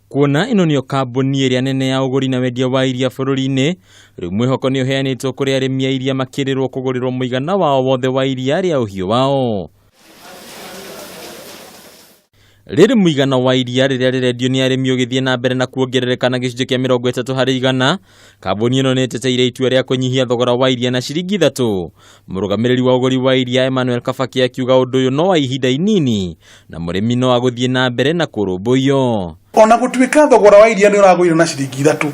Kuona ino niyo kambuni iria nene ya uguri na wendia wa iria bururi-ini, riu mwihoko ni uheanitwo kuri arimi a iria makirirwo kugurirwo muigana wao wothe wa iria ria uhiu wao. Riri muigana wa iria riria rirendio ni arimi ugithie na mbere na kuongerereka na gicunji kia 30%, kambuni ino niteteire itua ria kunyihia thogora wa iria na ciringi 3. Murugamiriri wa uguri wa iria Emmanuel Kabaki akiuga undu uyu no wa ihinda inini na murimi no aguthie na mbere na kurumbuyo. Ona gutuika thogora wa iria ni uragwire na ciringi 3,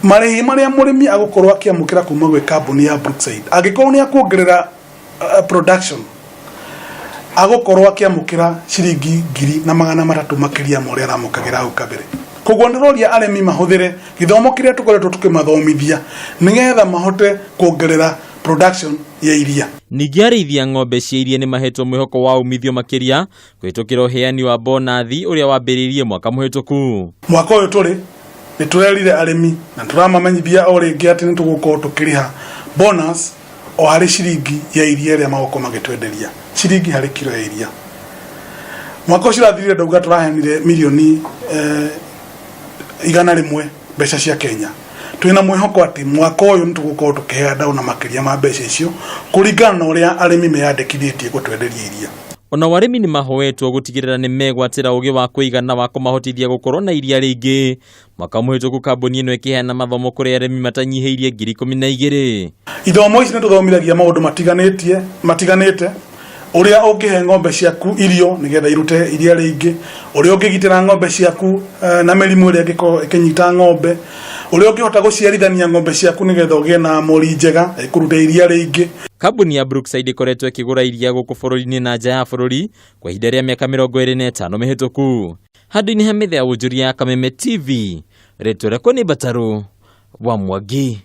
marihi maria murimi agukorwo akiamukira kuma gwe kambuni ya Brookside agikorwo ni akuongerera production agukorwo akiamukira ciringi 300 makiria moria aramukagira hau kabere. Koguo ndiroria arimi mahuthire githomo kiria tukoretwo tukimathomithia nigetha mahote kuongerera production ya iria. Ningĩ arĩithia ng'ombe cia iria ni mahetwo mwihoko wa umithio makiria kwitukira uheani wa bonathi uria wambiririe mwaka muhituku. Mwaka uyu turi ni turerire arimi na turamamenyithia o ringi ati ni tugukorwo tukiriha bonus o hari ciringi ya iria ria magoko magitwenderia ciringi hari kilo ya iria. Mwaka ucio rathirire ndauga turahenire milioni 100 mbeca cia Kenya. Twina mwihoko ati mwaka uyu ni tugukorwo tukihe ndauna makiria ma mbeca icio kuringana na uria arimi meyandikithitie gutwenderia iria. Ona warimi ni mahoetwo gutigirira ni megwatira ugi wa kuigana wa kumahotithia gukorwo na iria ringi. Mwaka muhituku kambuni ino ikiheana mathomo kuri arimi matanyihiirie 12,000. Ithomo ici ni tuthomithagia maundu matiganite uria ungihe ng'ombe ciaku irio nigetha irute iria ringi, uria ungigitira ng'ombe ciaku na mirimu iria ikinyita ng'ombe, uria ungihota guciarithania ng'ombe ciaku nigetha ugie na mori njega ikurute iria ringi. Kambuni ya Brookside ikoretwo ikigura iria guku bururi-ini na nja ya bururi kwa ihinda ria miaka 25 mihituku. Handũ-inĩ ha mĩthia ya Wonjoria ya Kameme TV, rĩtwa rĩakwa nĩ Bataru wa Mwangi.